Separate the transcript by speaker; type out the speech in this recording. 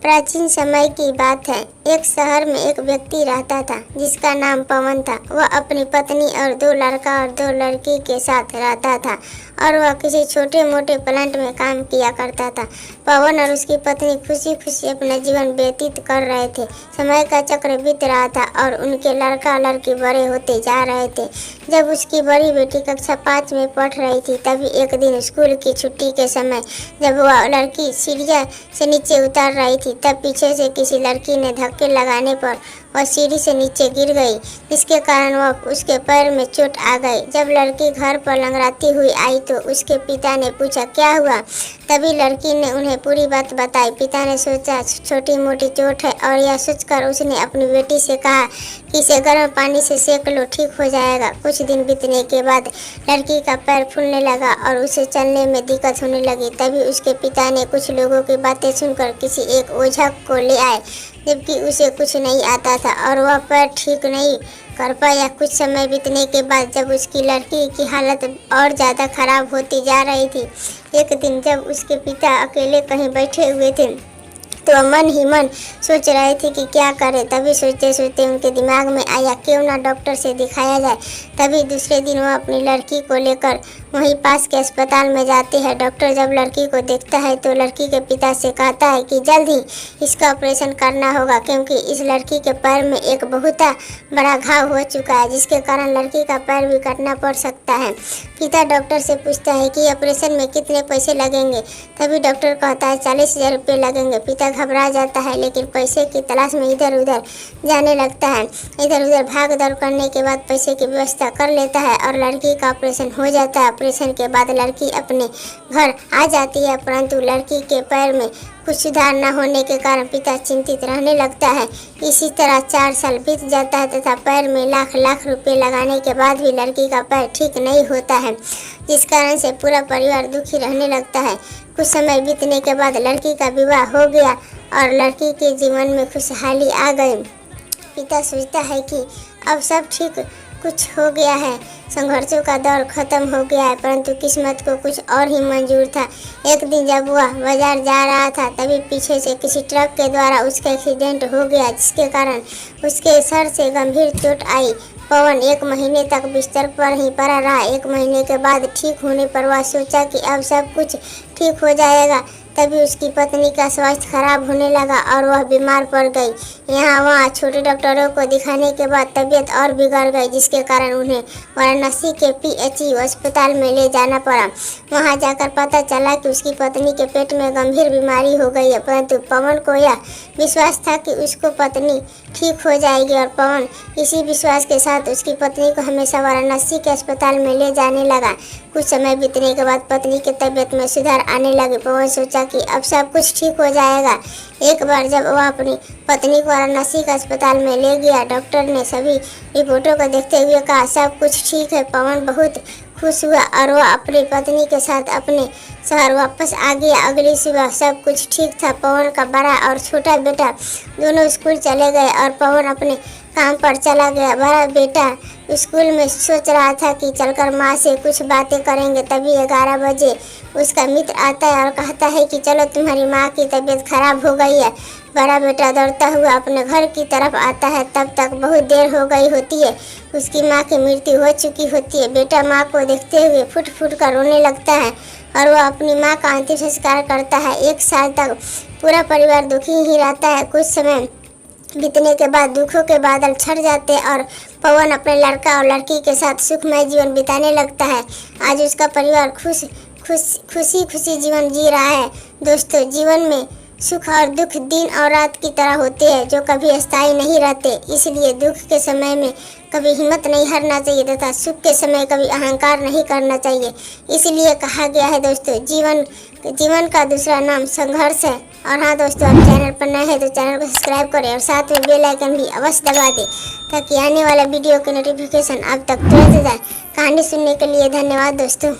Speaker 1: प्राचीन समय की बात है। एक शहर में एक व्यक्ति रहता था जिसका नाम पवन था। वह अपनी पत्नी और 2 लड़का और 2 लड़की के साथ रहता था और वह किसी छोटे मोटे प्लांट में काम किया करता था। पवन और उसकी पत्नी खुशी खुशी अपना जीवन व्यतीत कर रहे थे। समय का चक्र बीत रहा था और उनके लड़का लड़की बड़े होते जा रहे थे। जब उसकी बड़ी बेटी कक्षा 5 में पढ़ रही थी तभी एक दिन स्कूल की छुट्टी के समय जब वह लड़की सीढ़ियाँ से नीचे उतर रही थी तब पीछे से किसी लड़की ने धक्के लगाने पर वह सीढ़ी से नीचे गिर गई, जिसके कारण वह उसके पैर में चोट आ गई। जब लड़की घर पर लंगड़ाती हुई आई तो उसके पिता ने पूछा क्या हुआ। तभी लड़की ने उन्हें पूरी बात बताई। पिता ने सोचा छोटी मोटी चोट है और यह सोचकर उसने अपनी बेटी से कहा कि इसे गर्म पानी से सेक लो, ठीक हो जाएगा। कुछ दिन बीतने के बाद लड़की का पैर फूलने लगा और उसे चलने में दिक्कत होने लगी। तभी उसके पिता ने कुछ लोगों की बातें सुनकर किसी एक ओझा को ले आए, जबकि उसे कुछ नहीं आता था और वह पैर ठीक नहीं कर पाया। कुछ समय बीतने के बाद जब उसकी लड़की की हालत और ज़्यादा खराब होती जा रही थी, एक दिन जब उसके पिता अकेले कहीं बैठे हुए थे तो मन ही मन सोच रहे थे कि क्या करें। तभी सोचते सोचते उनके दिमाग में आया क्यों ना डॉक्टर से दिखाया जाए। तभी दूसरे दिन वह अपनी लड़की को लेकर वहीं पास के अस्पताल में जाते हैं। डॉक्टर जब लड़की को देखता है तो लड़की के पिता से कहता है कि जल्द ही इसका ऑपरेशन करना होगा, क्योंकि इस लड़की के पैर में एक बहुत बड़ा घाव हो चुका है, जिसके कारण लड़की का पैर भी काटना पड़ सकता है। पिता डॉक्टर से पूछता है कि ऑपरेशन में कितने पैसे लगेंगे। तभी डॉक्टर कहता है 40,000 रुपये लगेंगे। पिता घबरा जाता है लेकिन पैसे की तलाश में इधर उधर जाने लगता है। इधर उधर भाग दौड़ करने के बाद पैसे की व्यवस्था कर लेता है और लड़की का ऑपरेशन हो जाता है। ऑपरेशन के बाद लड़की अपने घर आ जाती है, परंतु लड़की के पैर में कुछ सुधार न होने के कारण पिता चिंतित रहने लगता है। इसी तरह 4 साल बीत जाता है तथा पैर में लाख लाख रुपए लगाने के बाद भी लड़की का पैर ठीक नहीं होता है, जिस कारण से पूरा परिवार दुखी रहने लगता है। कुछ समय बीतने के बाद लड़की का विवाह हो गया और लड़की के जीवन में खुशहाली आ गई। पिता सोचता है कि अब सब ठीक कुछ हो गया है, संघर्षों का दौर खत्म हो गया है, परंतु किस्मत को कुछ और ही मंजूर था। एक दिन जब वह बाजार जा रहा था तभी पीछे से किसी ट्रक के द्वारा उसका एक्सीडेंट हो गया, जिसके कारण उसके सर से गंभीर चोट आई। पवन 1 महीने तक बिस्तर पर ही पड़ा रहा। 1 महीने के बाद ठीक होने पर वह सोचा कि अब सब कुछ ठीक हो जाएगा। तभी उसकी पत्नी का स्वास्थ्य खराब होने लगा और वह बीमार पड़ गई। यहाँ वहाँ छोटे डॉक्टरों को दिखाने के बाद तबीयत और बिगड़ गई, जिसके कारण उन्हें वाराणसी के PHU अस्पताल में ले जाना पड़ा। वहाँ जाकर पता चला कि उसकी पत्नी के पेट में गंभीर बीमारी हो गई है, परंतु पवन को यह विश्वास था कि उसको पत्नी ठीक हो जाएगी और पवन इसी विश्वास के साथ उसकी पत्नी को हमेशा वाराणसी के अस्पताल में ले जाने लगा। कुछ समय बीतने के बाद पत्नी की तबीयत में सुधार आने लगे। पवन सोचा कि अब सब कुछ ठीक हो जाएगा। एक बार जब वह अपनी पत्नी को वाराणसी के अस्पताल में ले गया, डॉक्टर ने सभी रिपोर्टों को देखते हुए कहा सब कुछ ठीक है। पवन बहुत खुश हुआ और वह अपनी पत्नी के साथ अपने शहर वापस आ गया। अगली सुबह सब कुछ ठीक था। पवन का बड़ा और छोटा बेटा दोनों स्कूल चले गए और पवन अपने काम पर चला गया। बड़ा बेटा स्कूल में सोच रहा था कि चलकर माँ से कुछ बातें करेंगे। तभी 11 बजे उसका मित्र आता है और कहता है कि चलो तुम्हारी माँ की तबीयत खराब हो गई है। बड़ा बेटा दौड़ता हुआ अपने घर की तरफ आता है। तब तक बहुत देर हो गई होती है, उसकी माँ की मृत्यु हो चुकी होती है। बेटा माँ को देखते हुए फुट फुट कर रोने लगता है और वह अपनी माँ का अंतिम संस्कार करता है। 1 साल तक पूरा परिवार दुखी ही रहता है। कुछ समय बीतने के बाद दुखों के बादल छट जाते और पवन अपने लड़का और लड़की के साथ सुखमय जीवन बिताने लगता है। आज उसका परिवार खुशी खुशी जीवन जी रहा है। दोस्तों, जीवन में सुख और दुख दिन और रात की तरह होते हैं, जो कभी अस्थायी नहीं रहते। इसलिए दुख के समय में कभी हिम्मत नहीं हारना चाहिए तथा सुख के समय कभी अहंकार नहीं करना चाहिए। इसलिए कहा गया है दोस्तों, जीवन का दूसरा नाम संघर्ष है। और हाँ दोस्तों, आप चैनल पर नए हैं तो चैनल को सब्सक्राइब करें और साथ में बेल आइकन भी अवश्य दबा दें ताकि आने वाला वीडियो की नोटिफिकेशन आप तक तुरंत जाए। कहानी सुनने के लिए धन्यवाद दोस्तों।